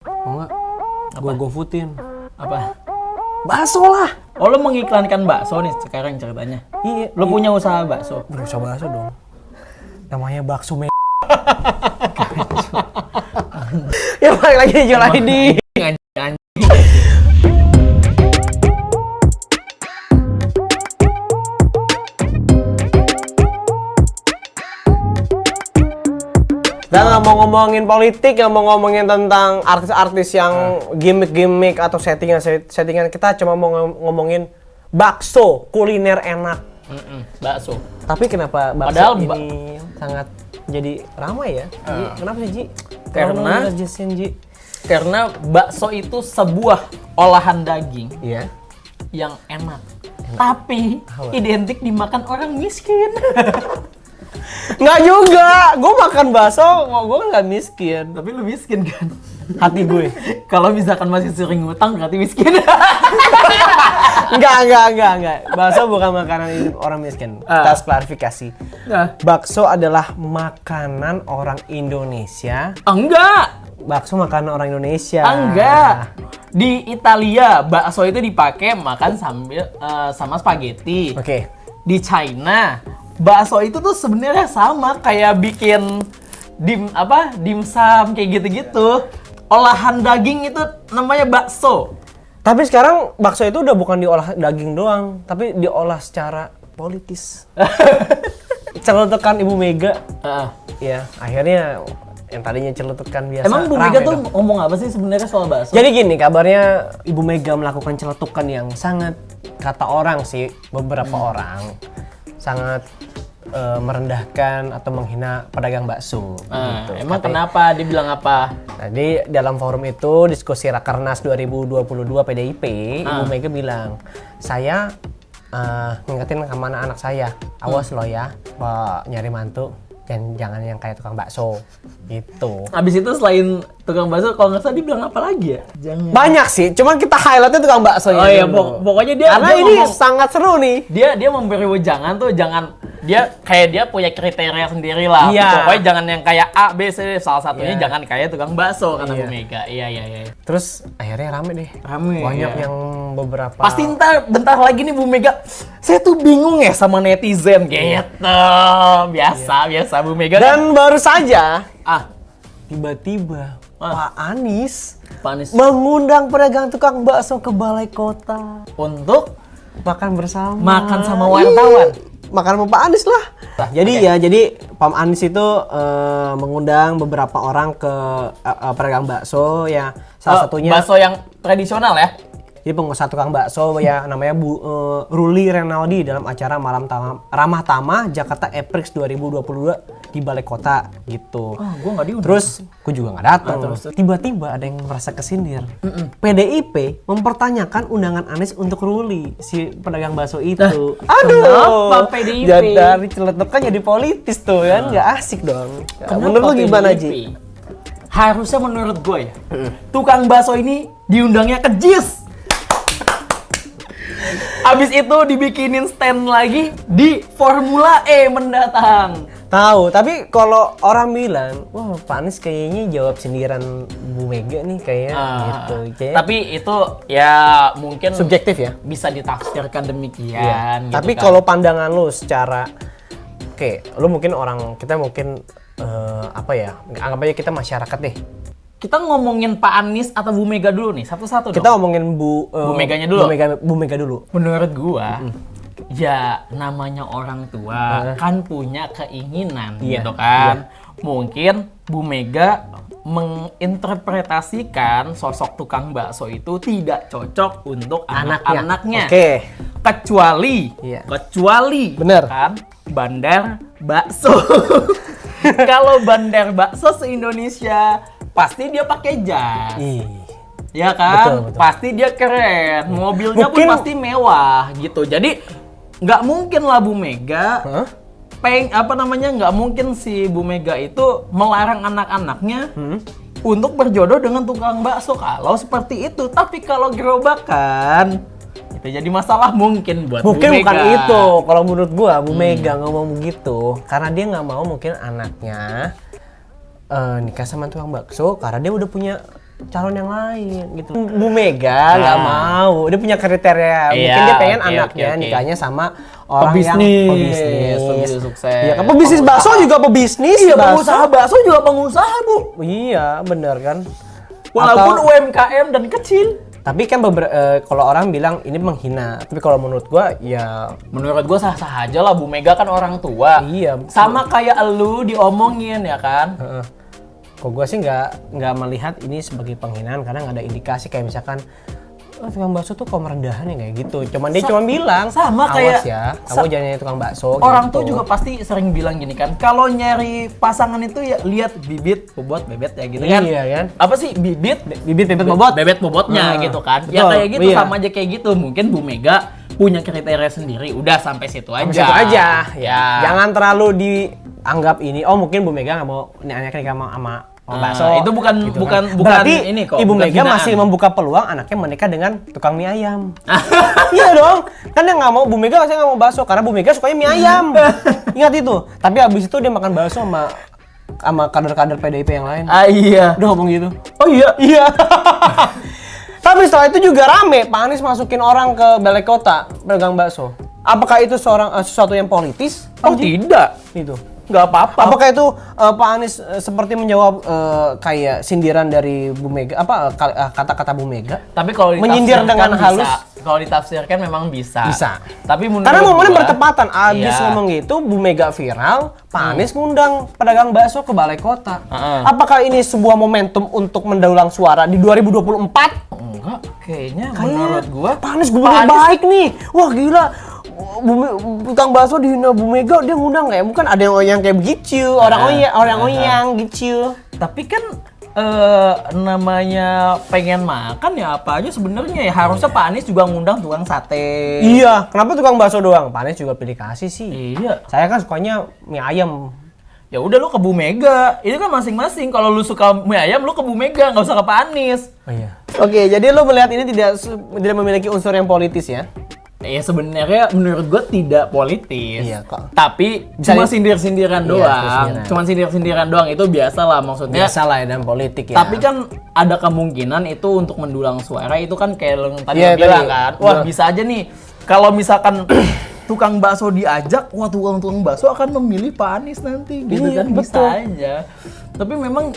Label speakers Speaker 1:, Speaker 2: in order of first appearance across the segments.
Speaker 1: Mau nggak? Gue GoFoodin.
Speaker 2: Apa?
Speaker 1: Bakso lah.
Speaker 2: Oh, lo mengiklankan bakso nih sekarang ceritanya?
Speaker 1: Iya.
Speaker 2: Lo punya usaha bakso?
Speaker 1: Berusaha bakso dong. Namanya bakso Ya balik lagi di Jual ID. Kita nggak mau ngomongin politik, nggak mau ngomongin tentang artis-artis yang gimmick-gimmick atau settingan. Kita cuma mau ngomongin bakso, kuliner enak.
Speaker 2: Bakso.
Speaker 1: Tapi kenapa bakso
Speaker 2: Padahal
Speaker 1: ini sangat jadi ramai ya? Ji? Kenapa sih, Ji?
Speaker 2: Karena
Speaker 1: Ji.
Speaker 2: Karena bakso itu sebuah olahan daging
Speaker 1: Iya.
Speaker 2: yang enak. Tapi identik dimakan orang miskin.
Speaker 1: Nggak juga, gue makan bakso, gue nggak miskin.
Speaker 2: Tapi lu miskin kan?
Speaker 1: Hati gue.
Speaker 2: Kalau misalkan masih sering ngutang berarti miskin.
Speaker 1: Enggak. Bakso bukan makanan orang miskin. Kita harus klarifikasi. Bakso adalah makanan orang Indonesia.
Speaker 2: Enggak.
Speaker 1: Bakso makanan orang Indonesia.
Speaker 2: Enggak. Di Italia bakso itu dipakai makan sambil sama spaghetti.
Speaker 1: Oke.
Speaker 2: Di China bakso itu tuh sebenarnya sama kayak bikin dimsum kayak gitu-gitu. Olahan daging itu namanya bakso.
Speaker 1: Tapi sekarang bakso itu udah bukan diolah daging doang, tapi diolah secara politis. Celutukan Ibu Mega. Ya, akhirnya yang tadinya celutukan biasa.
Speaker 2: Emang Bu Mega tuh ngomong apa sih sebenarnya soal bakso?
Speaker 1: Jadi gini, kabarnya Ibu Mega melakukan celutukan yang sangat, kata orang sih, beberapa orang sangat merendahkan atau menghina pedagang bakso. Gitu.
Speaker 2: Emang kenapa? Dia bilang apa?
Speaker 1: Jadi dalam forum itu diskusi Rakernas 2022 PDIP, Ibu Mega bilang, saya ngingetin ke mana anak saya, awas lo ya, nyari mantu. Dan jangan yang kayak tukang bakso gitu.
Speaker 2: Abis itu selain tukang bakso, kalau nggak salah dia bilang apa lagi ya? Jangan.
Speaker 1: Banyak sih, cuman kita highlightnya tukang bakso.
Speaker 2: Oh iya, pokoknya dia.
Speaker 1: Karena
Speaker 2: dia
Speaker 1: ini
Speaker 2: ngomong,
Speaker 1: sangat seru nih.
Speaker 2: Dia memberi wejangan tuh jangan dia kayak dia punya kriteria sendiri lah.
Speaker 1: Iya.
Speaker 2: Pokoknya jangan yang kayak A, B, C. Salah satunya jangan kayak tukang bakso kata
Speaker 1: Iya.
Speaker 2: Bu Mega. Iya.
Speaker 1: Terus akhirnya rame deh.
Speaker 2: Rame.
Speaker 1: Banyak
Speaker 2: iya.
Speaker 1: yang beberapa.
Speaker 2: Pasti bentar lagi nih Bu Mega. Saya tuh bingung ya sama netizen gitu. Biasa Bu Mega.
Speaker 1: Dan baru saja
Speaker 2: Ah,
Speaker 1: tiba-tiba Pak Anies
Speaker 2: Panis
Speaker 1: mengundang pedagang tukang bakso ke balai kota
Speaker 2: untuk
Speaker 1: makan bersama.
Speaker 2: makan sama wartawan.
Speaker 1: Makan sama Pak Anies lah. Jadi Pak Anies itu mengundang beberapa orang ke pedagang bakso ya. Salah satunya
Speaker 2: bakso yang tradisional ya.
Speaker 1: jadi pengusaha tukang bakso ya namanya Bu Ruli Renaldi dalam acara Malam Ramah Tamah Jakarta Eprix 2022 di Balai Kota gitu.
Speaker 2: Gua nggak diundang.
Speaker 1: Terus gue juga nggak datang.
Speaker 2: terus.
Speaker 1: Tiba-tiba ada yang merasa kesindir. PDIP mempertanyakan undangan Anies untuk Ruli si pedagang bakso itu.
Speaker 2: kenapa PDIP?
Speaker 1: Jadi dari celetukan jadi politis tuh kan nggak asik dong. Menurut lu gimana Ji?
Speaker 2: Harusnya menurut gue ya, tukang bakso ini diundangnya ke JIS. Abis itu dibikinin stand lagi di Formula E mendatang.
Speaker 1: Tahu, tapi kalau orang bilang, wah Pak Anies kayaknya jawab sindiran Bu Mega nih kayaknya gitu. Kayaknya
Speaker 2: Tapi itu ya mungkin
Speaker 1: subjektif ya.
Speaker 2: bisa ditafsirkan demikian. Gitu
Speaker 1: Tapi
Speaker 2: kan.
Speaker 1: kalau pandangan lu secara, lu mungkin kita mungkin apa ya? Anggap aja kita masyarakat deh.
Speaker 2: kita ngomongin Pak Anies atau Bu Mega dulu nih, satu-satu
Speaker 1: Kita
Speaker 2: dong.
Speaker 1: ngomongin Bu
Speaker 2: Meganya dulu.
Speaker 1: Bu Mega dulu.
Speaker 2: Menurut gua, ya namanya orang tua kan punya keinginan
Speaker 1: Iya,
Speaker 2: gitu kan. Mungkin Bu Mega menginterpretasikan sosok tukang bakso itu tidak cocok untuk anak-anaknya.
Speaker 1: Oke.
Speaker 2: Kecuali
Speaker 1: Bener.
Speaker 2: kan bandar bakso. Kalau bandar bakso se-Indonesia pasti dia pakai jas. Ya kan?
Speaker 1: Betul.
Speaker 2: Pasti dia keren. Mobilnya
Speaker 1: Mungkin-
Speaker 2: pun pasti mewah gitu. Jadi nggak mungkin lah Bu Mega nggak mungkin si Bu Mega itu melarang anak-anaknya untuk berjodoh dengan tukang bakso kalau seperti itu. Tapi kalau gerobakan itu jadi masalah mungkin buat Bu
Speaker 1: Mungkin
Speaker 2: Mega.
Speaker 1: bukan itu. Kalau menurut gua Bu Mega ngomong begitu karena dia nggak mau mungkin anaknya nikah sama tukang bakso karena dia udah punya calon yang lain gitu. Bu Mega nggak mau, dia punya kriteria. Mungkin dia pengen anaknya nikahnya sama orang yang pebisnis
Speaker 2: sukses.
Speaker 1: Iya, kan pebisnis bakso juga pebisnis.
Speaker 2: Iya, pengusaha bakso juga pengusaha, Bu.
Speaker 1: Iya, benar kan.
Speaker 2: Walaupun UMKM dan kecil.
Speaker 1: Tapi kan kalau orang bilang ini menghina, tapi kalau menurut gua ya
Speaker 2: menurut gua sah-sah aja lah. Bu Mega kan orang tua.
Speaker 1: Iya.
Speaker 2: Sama kayak elu diomongin ya kan.
Speaker 1: Kok gua sih nggak melihat ini sebagai penghinaan karena nggak ada indikasi kayak misalkan tukang bakso tuh kok merendahan ya kayak gitu. Cuman dia cuma bilang
Speaker 2: sama
Speaker 1: awas
Speaker 2: kayak
Speaker 1: ya, kamu jangan nyari tukang bakso.
Speaker 2: Orang
Speaker 1: gitu.
Speaker 2: tuh juga pasti sering bilang gini kan, kalau nyari pasangan itu ya lihat bibit, bobot, bebet ya gitu kan.
Speaker 1: Iya kan.
Speaker 2: Apa sih bibit,
Speaker 1: bebet bobot,
Speaker 2: bebet bobotnya gitu kan.
Speaker 1: Betul.
Speaker 2: Ya kayak gitu
Speaker 1: Iya.
Speaker 2: sama aja kayak gitu. Mungkin Bu Mega punya kriteria sendiri. Udah sampai situ aja.
Speaker 1: Sampai situ aja.
Speaker 2: Ya.
Speaker 1: Jangan terlalu dianggap ini. Oh mungkin Bu Mega nggak mau anaknya nikah sama bakso.
Speaker 2: Itu bukan
Speaker 1: gitu
Speaker 2: bukan
Speaker 1: kan.
Speaker 2: bukan
Speaker 1: Berarti
Speaker 2: ini kok.
Speaker 1: Ibu
Speaker 2: bukan
Speaker 1: Mega
Speaker 2: hinaan.
Speaker 1: masih membuka peluang anaknya menikah dengan tukang mie ayam. Iya dong. Kan dia nggak mau, Bu Mega pasti nggak mau bakso karena Bu Mega sukanya mie ayam. Ingat itu. Tapi abis itu dia makan bakso sama kader-kader PDIP yang lain.
Speaker 2: Ah iya.
Speaker 1: Udah ngomong gitu.
Speaker 2: Oh iya.
Speaker 1: Iya. Tapi setelah itu juga rame Pak Anies masukin orang ke balai kota pedagang bakso. Apakah itu sesuatu yang politis?
Speaker 2: Oh tidak.
Speaker 1: Itu.
Speaker 2: Nggak apa-apa.
Speaker 1: Apakah itu Pak Anies seperti menjawab kayak sindiran dari Bu Mega, kata-kata Bu Mega?
Speaker 2: Tapi kalau
Speaker 1: menyindir dengan
Speaker 2: bisa.
Speaker 1: halus,
Speaker 2: kalau ditafsirkan memang bisa.
Speaker 1: Bisa.
Speaker 2: Tapi menurut
Speaker 1: karena momennya
Speaker 2: gua,
Speaker 1: bertepatan. Abis
Speaker 2: iya.
Speaker 1: ngomong gitu, Bu Mega viral, Pak Anies ngundang pedagang bakso ke balai kota.
Speaker 2: Heeh.
Speaker 1: Apakah ini sebuah momentum untuk mendulang suara di 2024?
Speaker 2: Enggak, kayaknya menurut gua
Speaker 1: Pak Anies gubernur baik nih. Wah gila. Tukang bakso dihina Bu Mega dia ngundang kayak bukan ada yang kayak begitu, orang oyang gitu.
Speaker 2: Tapi kan namanya pengen makan ya apa aja sebenarnya ya harusnya Pak Anies juga ngundang tukang sate.
Speaker 1: Iya, kenapa tukang bakso doang? Pak Anies juga pilih kasih sih.
Speaker 2: Iya.
Speaker 1: Saya kan sukanya mie ayam.
Speaker 2: Ya udah lu ke Bu Mega. Itu kan masing-masing. Kalau lu suka mie ayam lu ke Bu Mega, nggak usah ke Pak Anies.
Speaker 1: Oh iya. Oke, jadi lu melihat ini tidak memiliki unsur yang politis ya?
Speaker 2: Ya sebenarnya menurut gua tidak politis.
Speaker 1: Iya kok.
Speaker 2: Tapi
Speaker 1: Bisa
Speaker 2: cuma sindir-sindiran
Speaker 1: Iya,
Speaker 2: doang.
Speaker 1: sindir-sindiran.
Speaker 2: Cuma sindir-sindiran doang itu biasa lah maksudnya.
Speaker 1: Biasa lah ya dalam politik ya.
Speaker 2: Tapi kan ada kemungkinan itu untuk mendulang suara itu kan kayak lo tadi
Speaker 1: Iya,
Speaker 2: bilang
Speaker 1: tadi.
Speaker 2: kan. Wah, bisa aja nih kalau misalkan tukang bakso diajak, wah tukang bakso akan memilih Pak Anies nanti gitu
Speaker 1: Iya,
Speaker 2: kan bisa
Speaker 1: betul.
Speaker 2: aja. Tapi memang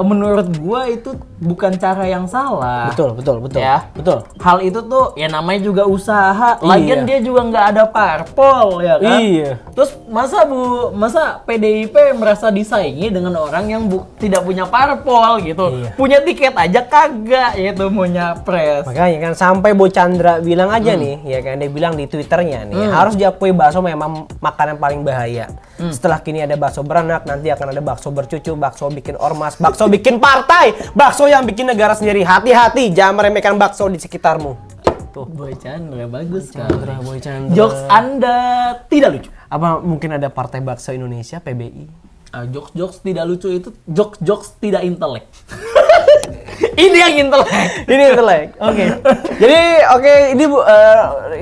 Speaker 2: menurut gua itu bukan cara yang salah.
Speaker 1: betul.
Speaker 2: Ya.
Speaker 1: Betul.
Speaker 2: Hal itu tuh ya namanya juga usaha. Lagian
Speaker 1: Iya.
Speaker 2: dia juga nggak ada parpol ya kan.
Speaker 1: Iya.
Speaker 2: Terus masa PDIP merasa disaingi dengan orang yang tidak punya parpol gitu.
Speaker 1: Iya.
Speaker 2: Punya tiket aja kagak yaitu mau nyapres.
Speaker 1: Makanya kan sampai Bu Chandra bilang aja nih, ya kan dia bilang di Twitternya nih, harus diakui bakso memang makanan paling bahaya. Setelah kini ada bakso beranak, nanti akan ada bakso bercucu, bakso bikin ormas, bakso bikin partai, bakso yang bikin negara sendiri. Hati-hati, jangan meremehkan bakso di sekitarmu. Tuh.
Speaker 2: Boy Chandra bagus
Speaker 1: Boy Chandra.
Speaker 2: Jokes Anda tidak lucu.
Speaker 1: Apa mungkin ada Partai Bakso Indonesia, PBI?
Speaker 2: Jokes tidak lucu itu jokes tidak intelek. Ini yang intelek.
Speaker 1: Ini intelek. Oke. Jadi ini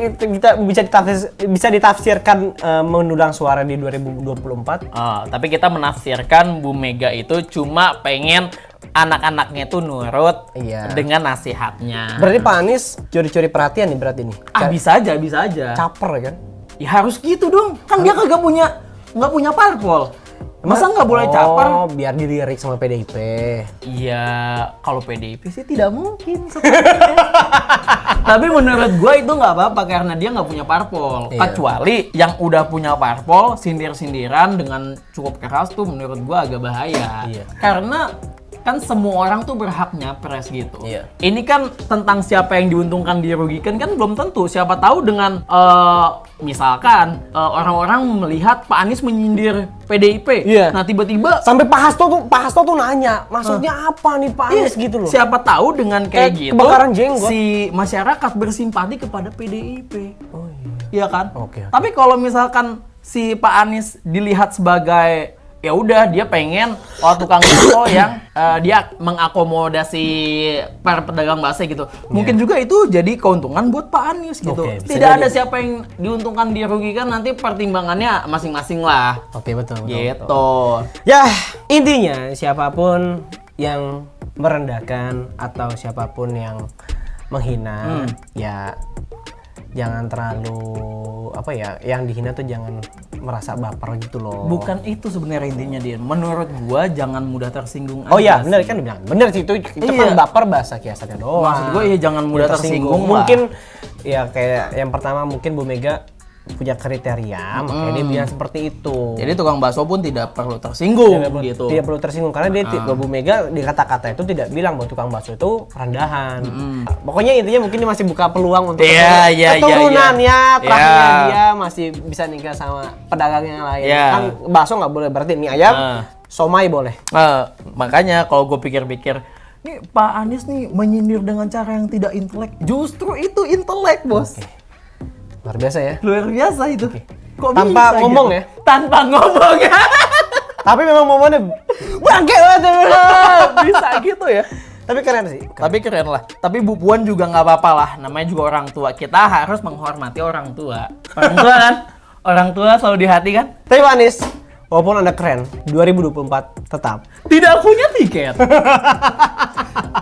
Speaker 1: itu kita bisa ditafsirkan mendulang suara di 2024.
Speaker 2: Tapi kita menafsirkan Bu Mega itu cuma pengen anak-anaknya tuh nurut
Speaker 1: Iya.
Speaker 2: dengan nasihatnya.
Speaker 1: Berarti Pak Anies curi-curi perhatian nih berarti nih.
Speaker 2: Bisa aja.
Speaker 1: Caper kan?
Speaker 2: Ya harus gitu dong. Kan dia kagak nggak punya parpol. Masa nggak boleh caper?
Speaker 1: Oh, biar dilirik sama PDIP.
Speaker 2: Iya, kalau PDIP sih tidak mungkin sebenarnya. Tapi menurut gue itu nggak apa-apa karena dia nggak punya parpol.
Speaker 1: Iya.
Speaker 2: Kecuali yang udah punya parpol, sindir-sindiran dengan cukup keras tuh menurut gue agak bahaya.
Speaker 1: Iya.
Speaker 2: Karena kan semua orang tuh berhak nyapres gitu.
Speaker 1: Iya.
Speaker 2: Ini kan tentang siapa yang diuntungkan dirugikan kan belum tentu. Siapa tahu dengan misalkan orang-orang melihat Pak Anies menyindir PDIP.
Speaker 1: Iya.
Speaker 2: Nah tiba-tiba
Speaker 1: Sampai Pak Hasto tuh nanya, maksudnya apa nih Pak Anies gitu loh.
Speaker 2: siapa tahu dengan kayak
Speaker 1: Kayak
Speaker 2: gitu
Speaker 1: kebakaran jenggot.
Speaker 2: si masyarakat bersimpati kepada PDIP.
Speaker 1: Oh iya.
Speaker 2: Iya kan?
Speaker 1: Oke.
Speaker 2: Tapi kalau misalkan si Pak Anies dilihat sebagai ya udah dia pengen tukang bakso yang dia mengakomodasi para pedagang bakso gitu. Mungkin juga itu jadi keuntungan buat Pak Anies gitu.
Speaker 1: Oke, bisa
Speaker 2: Tidak
Speaker 1: jadi.
Speaker 2: ada siapa yang diuntungkan dirugikan, nanti pertimbangannya masing-masing lah.
Speaker 1: Oke, betul.
Speaker 2: Gitu.
Speaker 1: Ya, intinya siapapun yang merendahkan atau siapapun yang menghina, ya jangan terlalu apa ya, yang dihina tuh jangan merasa baper gitu loh.
Speaker 2: Bukan itu sebenarnya intinya dia. Menurut gua jangan mudah tersinggung.
Speaker 1: Oh
Speaker 2: aja
Speaker 1: iya, benar
Speaker 2: sih.
Speaker 1: kan dibilang. Benar sih itu
Speaker 2: Iya.
Speaker 1: kan baper bahasa kiasannya doang.
Speaker 2: Maksud gua ya jangan mudah tersinggung lah.
Speaker 1: Mungkin ya kayak yang pertama mungkin Bu Mega punya kriteria, makanya dia bilang seperti itu.
Speaker 2: Jadi tukang bakso pun tidak perlu tersinggung gitu.
Speaker 1: Tidak perlu tersinggung karena dia Bu Mega di kata-kata itu tidak bilang bahwa tukang bakso itu rendahan. Pokoknya intinya mungkin dia masih buka peluang untuk keturunannya, terakhirnya dia masih bisa nikah sama pedagang yang lain. Kan bakso nggak boleh, berarti mie ayam, somai boleh.
Speaker 2: Makanya kalau gue pikir-pikir, nih Pak Anies nih menyindir dengan cara yang tidak intelek. Justru itu intelek, Bos.
Speaker 1: Oke. Luar biasa ya.
Speaker 2: Luar biasa itu. Kok
Speaker 1: Tanpa
Speaker 2: bisa
Speaker 1: ngomong
Speaker 2: gitu?
Speaker 1: ya?
Speaker 2: Tanpa ngomong ya.
Speaker 1: Tapi memang momennya bangke banget.
Speaker 2: Bisa gitu ya.
Speaker 1: Tapi keren sih.
Speaker 2: Tapi keren lah. Tapi Bu Puan juga nggak apa-apa lah. Namanya juga orang tua. Kita harus menghormati orang tua. Orang tua kan? Orang tua selalu di hati kan?
Speaker 1: Tapi Pak Anies, walaupun Anda keren, 2024 tetap
Speaker 2: Tidak punya tiket.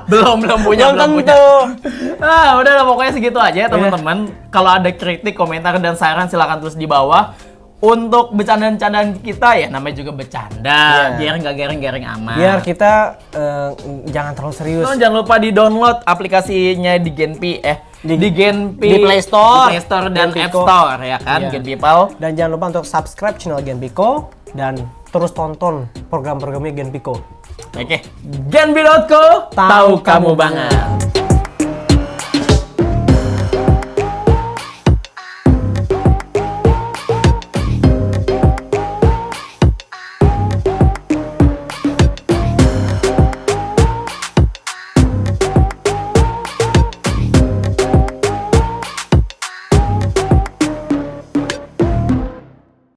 Speaker 2: belum punya. Udah lah, pokoknya segitu aja ya teman-teman. Kalau ada kritik, komentar dan saran silakan tulis di bawah. Untuk bercandaan-candaan kita ya namanya juga bercanda, biar nggak garing-garing amat.
Speaker 1: Biar kita jangan terlalu serius.
Speaker 2: Jangan lupa di-download aplikasinya di Genpi di Genpi
Speaker 1: di Play Store,
Speaker 2: dan App
Speaker 1: Genpiko.
Speaker 2: Store ya kan, Genpipal.
Speaker 1: Dan jangan lupa untuk subscribe channel Genpiko dan terus tonton program-programnya Genpiko.
Speaker 2: Oke. Genpi.co, tahu kamu banget.